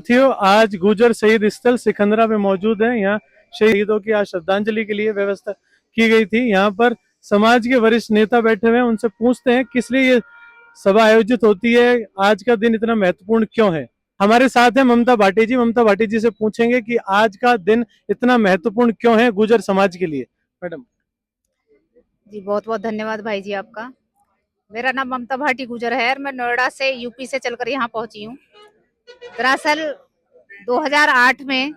साथियों, आज गुजर शहीद स्थल सिकंदरा में मौजूद है। यहाँ शहीदों की आज श्रद्धांजलि के लिए व्यवस्था की गई थी। यहाँ पर समाज के वरिष्ठ नेता बैठे हुए हैं, उनसे पूछते हैं किस लिए ये सभा आयोजित होती है, आज का दिन इतना महत्वपूर्ण क्यों है। हमारे साथ है ममता भाटी जी। ममता भाटी जी से पूछेंगे कि आज का दिन इतना महत्वपूर्ण क्यों है गुजर समाज के लिए। मैडम जी, बहुत बहुत धन्यवाद भाई जी आपका। मेरा नाम ममता भाटी गुजर है और मैं नोएडा से यूपी से चलकर यहाँ पहुंची हूँ। दरअसल 2008 में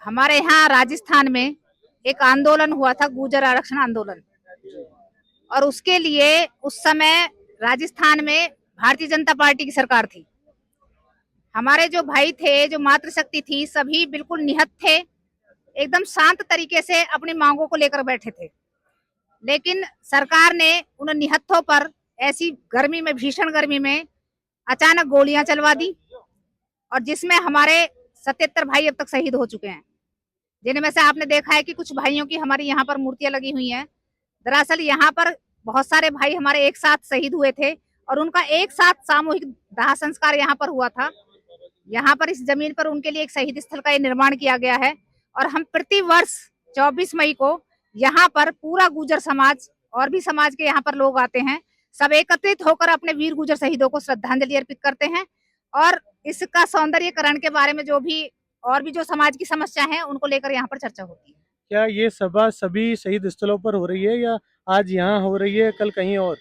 हमारे यहाँ राजस्थान में एक आंदोलन हुआ था, गुजर आरक्षण आंदोलन, और उसके लिए उस समय राजस्थान में भारतीय जनता पार्टी की सरकार थी। हमारे जो भाई थे, जो मातृशक्ति थी, सभी बिल्कुल निहत्थ थे, एकदम शांत तरीके से अपनी मांगों को लेकर बैठे थे। लेकिन सरकार ने उन निहत्थों पर ऐसी गर्मी में, भीषण गर्मी में अचानक गोलियां चलवा दी, और जिसमें हमारे 77 भाई अब तक शहीद हो चुके हैं, जिनमें से आपने देखा है कि कुछ भाइयों की हमारी यहाँ पर मूर्तियां लगी हुई हैं। दरअसल यहाँ पर बहुत सारे भाई हमारे एक साथ शहीद हुए थे और उनका एक साथ सामूहिक दाह संस्कार यहाँ पर हुआ था। यहाँ पर इस जमीन पर उनके लिए एक शहीद स्थल का निर्माण किया गया है, और हम प्रति वर्ष 24 मई को यहाँ पर पूरा गुजर समाज और भी समाज के यहाँ पर लोग आते हैं, सब एकत्रित होकर अपने वीर गुजर शहीदों को श्रद्धांजलि अर्पित करते हैं, और इसका सौंदर्यीकरण के बारे में जो भी और भी जो समाज की समस्या है उनको लेकर यहाँ पर चर्चा होती है। क्या ये सभा सभी शहीद स्थलों पर हो रही है या आज यहाँ हो रही है, कल कहीं और?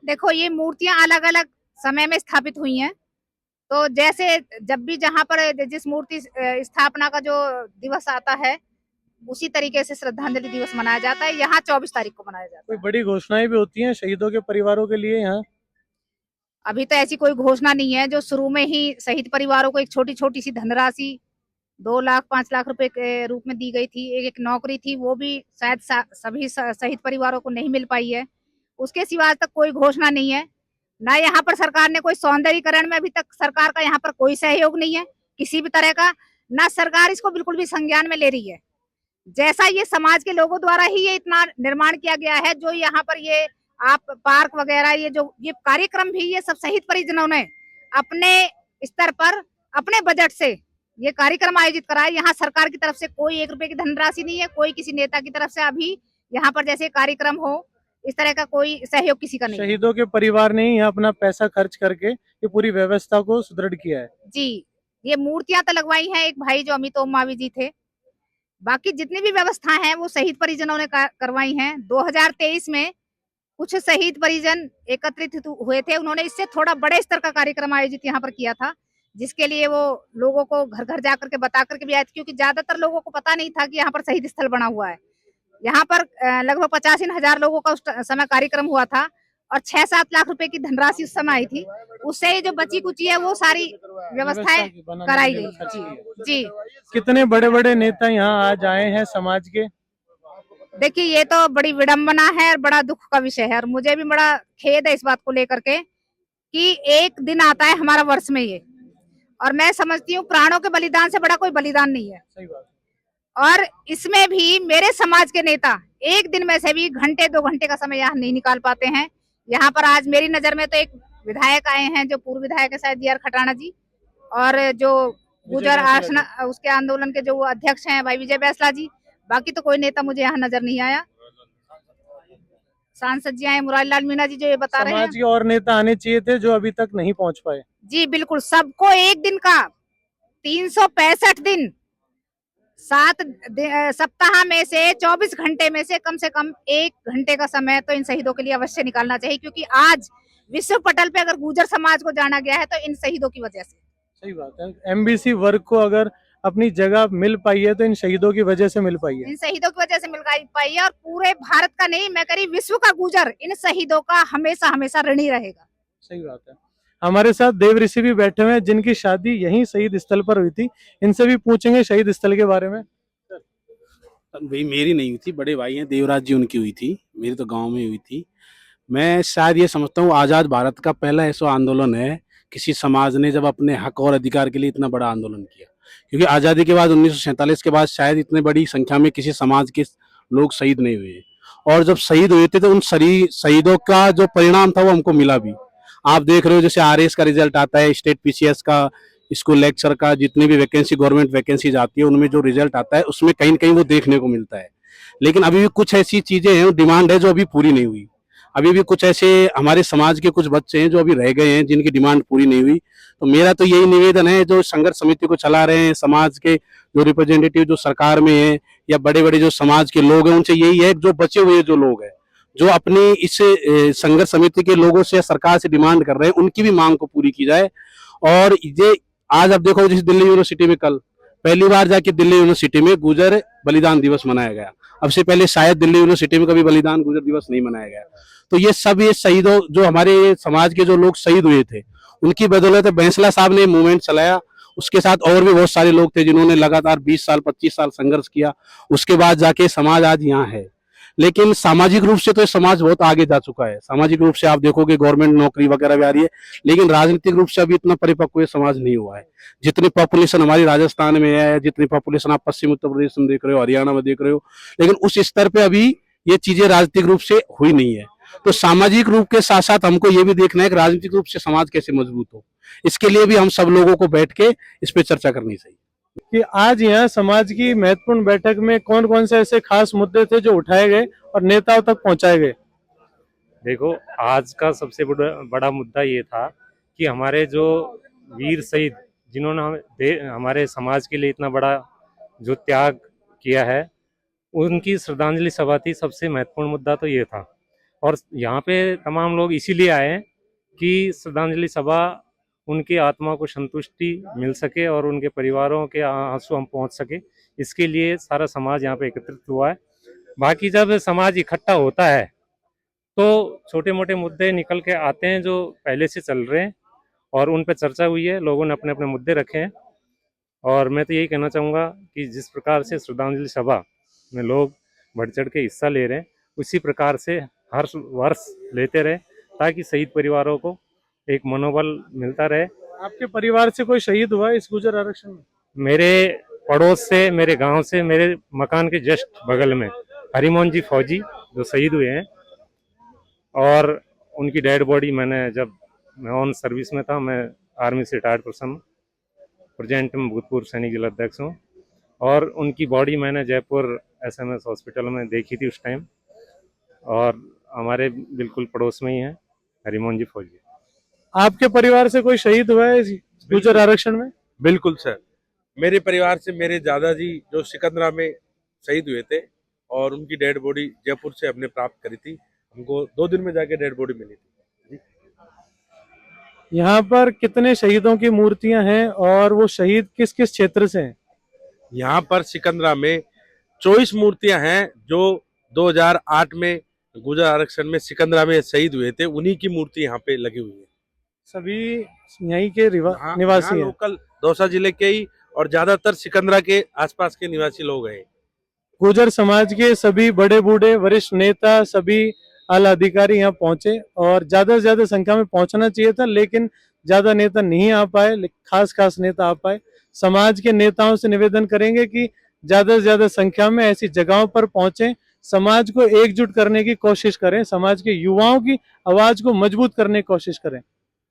देखो, ये मूर्तियां अलग अलग समय में स्थापित हुई हैं, तो जैसे जब भी जहाँ पर जिस मूर्ति स्थापना का जो दिवस आता है उसी तरीके से श्रद्धांजलि दिवस मनाया जाता है। यहाँ 24 तारीख को मनाया जाता है। कोई बड़ी घोषणाएं भी होती हैं शहीदों के परिवारों के लिए यहाँ? अभी तो ऐसी कोई घोषणा नहीं है। जो शुरू में ही शहीद परिवारों को एक छोटी छोटी सी धनराशि 2 लाख 5 लाख रुपए के रूप में दी गई थी, एक नौकरी थी, वो भी शायद सभी शहीद परिवारों को नहीं मिल पाई है। उसके सिवा आज तक कोई घोषणा नहीं है। ना यहाँ पर सरकार ने कोई सौंदर्यीकरण में अभी तक सरकार का यहाँ पर कोई सहयोग नहीं है किसी भी तरह का। ना सरकार इसको बिल्कुल भी संज्ञान में ले रही है। जैसा ये समाज के लोगों द्वारा ही ये इतना निर्माण किया गया है, जो यहाँ पर ये आप पार्क वगैरह, ये कार्यक्रम भी ये सब शहीद परिजनों ने अपने स्तर पर अपने बजट से ये कार्यक्रम आयोजित करा है। यहाँ सरकार की तरफ से कोई 1 रुपए की धनराशि नहीं है, कोई किसी नेता की तरफ से अभी यहाँ पर जैसे कार्यक्रम हो इस तरह का कोई सहयोग किसी का नहीं। शहीदों के परिवार ने ही यहाँ अपना पैसा खर्च करके ये पूरी व्यवस्था को सुदृढ़ किया है। जी, ये मूर्तियां तो लगवाई हैं एक भाई जो अमित ओम मावी जी थे। बाकी जितनी भी व्यवस्था है वो शहीद परिजनों ने करवाई हैं। 2023 में कुछ शहीद परिजन एकत्रित हुए थे, उन्होंने इससे थोड़ा बड़े स्तर का कार्यक्रम आयोजित यहाँ पर किया था, जिसके लिए वो लोगों को घर घर जाकर के बता करके भी आए थे, क्योंकि ज्यादातर लोगों को पता नहीं था कि यहाँ पर शहीद स्थल बना हुआ है। यहाँ पर लगभग 85,000 लोगों का उस समय कार्यक्रम हुआ था, और 6-7 लाख रुपए की धनराशि उस समय आई थी। उससे जो बची कुची है वो सारी व्यवस्थाएं कराई गई। जी जी। कितने बड़े बड़े नेता यहाँ आज आए हैं समाज के? देखिए, ये तो बड़ी विडंबना है और बड़ा दुख का विषय है, और मुझे भी बड़ा खेद है इस बात को लेकर के कि एक दिन आता है हमारा वर्ष में ये, और मैं समझती हूँ प्राणों के बलिदान से बड़ा कोई बलिदान नहीं है। सही बात। और इसमें भी मेरे समाज के नेता एक दिन में से भी घंटे 2 घंटे का समय यहाँ नहीं निकाल पाते हैं। यहाँ पर आज मेरी नजर में तो एक विधायक आए हैं, जो पूर्व विधायक है शायद जी.आर. खटाना जी, और जो गुजर आरक्षण उसके आंदोलन के जो अध्यक्ष हैं भाई विजय बैसला जी। बाकी तो कोई नेता मुझे यहाँ नजर नहीं आया। सांसद जी आए मुरारी लाल मीणा जी, जो ये बता रहे हैं। समाज के और नेता आने चाहिए थे जो अभी तक नहीं पहुंच पाए। जी बिल्कुल, सबको एक दिन का 365 दिन 7 सप्ताह में से 24 घंटे में से कम 1 घंटे का समय तो इन शहीदों के लिए अवश्य निकालना चाहिए, क्योंकि आज विश्व पटल पे अगर गुजर समाज को जाना गया है तो इन शहीदों की वजह से। सही बात है। एमबीसी वर्ग को अगर अपनी जगह मिल पाई है तो इन शहीदों की वजह से मिल पाई है। इन शहीदों की वजह से मिल पाई है, और पूरे भारत का नहीं, मैं कह रही विश्व का गुजर इन शहीदों का हमेशा हमेशा ऋणी रहेगा। सही बात है। हमारे साथ देव ऋषि भी बैठे हुए हैं जिनकी शादी यहीं शहीद स्थल पर हुई थी। इनसे भी पूछेंगे शहीद स्थल के बारे में। भाई मेरी नहीं हुई थी, बड़े भाई हैं देवराज जी, उनकी हुई थी। मेरी तो गांव में हुई थी। मैं शायद ये समझता हूँ आज़ाद भारत का पहला ऐसा आंदोलन है किसी समाज ने जब अपने हक और अधिकार के लिए इतना बड़ा आंदोलन किया, क्योंकि आज़ादी के बाद 1947 के बाद शायद इतने बड़ी संख्या में किसी समाज के लोग शहीद नहीं हुए। और जब शहीद हुए थे तो उन शहीदों का जो परिणाम था वो हमको मिला भी। आप देख रहे हो जैसे आरएस का रिजल्ट आता है, स्टेट पीसीएस का, स्कूल लेक्चर का जितनी भी वैकेंसी गवर्नमेंट वैकेंसीज आती है उनमें जो रिजल्ट आता है उसमें कहीं न कहीं वो देखने को मिलता है। लेकिन अभी भी कुछ ऐसी चीजें हैं, डिमांड है जो अभी पूरी नहीं हुई। अभी भी कुछ ऐसे हमारे समाज के कुछ बच्चे हैं जो अभी रह गए हैं जिनकी डिमांड पूरी नहीं हुई। तो मेरा तो यही निवेदन है, जो संघर्ष समिति को चला रहे हैं समाज के जो रिप्रेजेंटेटिव जो सरकार में है या बड़े बड़े जो समाज के लोग हैं, उनसे यही है, जो बचे हुए जो लोग हैं जो अपनी इस संघर्ष समिति के लोगों से सरकार से डिमांड कर रहे हैं, उनकी भी मांग को पूरी की जाए। और ये आज अब देखो, जैसे दिल्ली यूनिवर्सिटी में कल पहली बार जाके दिल्ली यूनिवर्सिटी में गुजर बलिदान दिवस मनाया गया। अब से पहले शायद दिल्ली यूनिवर्सिटी में कभी बलिदान गुजर दिवस नहीं मनाया गया। तो ये सब ये शहीदों, जो हमारे समाज के जो लोग शहीद हुए थे, उनकी बदौलत बैंसला साहब ने मूवमेंट चलाया। उसके साथ और भी बहुत सारे लोग थे जिन्होंने लगातार 20 साल 25 साल संघर्ष किया। उसके बाद जाके समाज आज यहाँ है। लेकिन सामाजिक रूप से तो समाज बहुत आगे जा चुका है। सामाजिक रूप से आप देखोगे गवर्नमेंट नौकरी वगैरह भी आ रही है, लेकिन राजनीतिक रूप से अभी इतना परिपक्व ये समाज नहीं हुआ है। जितनी पॉपुलेशन हमारी राजस्थान में है, जितनी पॉपुलेशन आप पश्चिम उत्तर प्रदेश में देख रहे हो, हरियाणा में देख रहे हो, लेकिन उस स्तर पे अभी ये चीजें राजनीतिक रूप से हुई नहीं है। तो सामाजिक रूप के साथ साथ हमको ये भी देखना है कि राजनीतिक रूप से समाज कैसे मजबूत हो। इसके लिए भी हम सब लोगों को बैठ के इस पे चर्चा करनी चाहिए कि आज यहाँ समाज की महत्वपूर्ण बैठक में कौन कौन से ऐसे खास मुद्दे थे जो उठाए गए और नेताओं तक पहुंचाए गए। देखो, आज का सबसे बड़ा मुद्दा ये था कि हमारे जो वीर शहीद, जिन्होंने हमारे समाज के लिए इतना बड़ा जो त्याग किया है, उनकी श्रद्धांजलि सभा थी। सबसे महत्वपूर्ण मुद्दा तो ये था। और यहाँ पे तमाम लोग इसीलिए आए हैं कि श्रद्धांजलि सभा उनकी आत्मा को संतुष्टि मिल सके और उनके परिवारों के आंसू हम पहुँच सके, इसके लिए सारा समाज यहाँ पे एकत्रित हुआ है। बाकी जब समाज इकट्ठा होता है तो छोटे मोटे मुद्दे निकल के आते हैं जो पहले से चल रहे हैं, और उन पर चर्चा हुई है, लोगों ने अपने अपने मुद्दे रखे हैं। और मैं तो यही कहना चाहूँगा कि जिस प्रकार से श्रद्धांजलि सभा में लोग बढ़ चढ़ के हिस्सा ले रहे हैं, उसी प्रकार से हर वर्ष लेते रहे, ताकि शहीद परिवारों को एक मनोबल मिलता रहे। आपके परिवार से कोई शहीद हुआ है इस गुजर आरक्षण में? मेरे पड़ोस से, मेरे गांव से, मेरे मकान के जस्ट बगल में हरिमोहन जी फौजी जो शहीद हुए हैं, और उनकी डेड बॉडी मैंने, जब मैं ऑन सर्विस में था, मैं आर्मी से रिटायर्ड पर्सन, प्रेजेंट में भूतपूर्व सैनिक जिला अध्यक्ष हूँ, और उनकी बॉडी मैंने जयपुर SMS हॉस्पिटल में देखी थी उस टाइम। और हमारे बिल्कुल पड़ोस में ही है हरिमोहन जी फौजी। आपके परिवार से कोई शहीद हुआ है इस गुजर आरक्षण में? बिल्कुल सर, मेरे परिवार से मेरे दादाजी जो सिकंदरा में शहीद हुए थे, और उनकी डेड बॉडी जयपुर से हमने प्राप्त करी थी। हमको 2 दिन में जाके डेड बॉडी मिली थी। यहाँ पर कितने शहीदों की मूर्तियां हैं और वो शहीद किस किस क्षेत्र से हैं? यहाँ पर सिकंदरा में 24 मूर्तियां हैं जो 2008 में गुजर आरक्षण में सिकंदरा में शहीद हुए थे, उन्हीं की मूर्ति यहाँ पे लगी हुई है। सभी यहीं के निवासी हैं? लोकल दौसा जिले के ही, और ज्यादातर सिकंदरा के आसपास के निवासी लोग हैं। गुर्जर समाज के सभी बड़े बूढ़े वरिष्ठ नेता, सभी आला अधिकारी यहाँ पहुंचे और ज्यादा से ज्यादा संख्या में पहुंचना चाहिए था, लेकिन ज्यादा नेता नहीं आ पाए, खास नेता आ पाए। समाज के नेताओं से निवेदन करेंगे कि ज्यादा से ज्यादा संख्या में ऐसी जगहों पर पहुंचे, समाज को एकजुट करने की कोशिश करें, समाज के युवाओं की आवाज को मजबूत करने की कोशिश करें।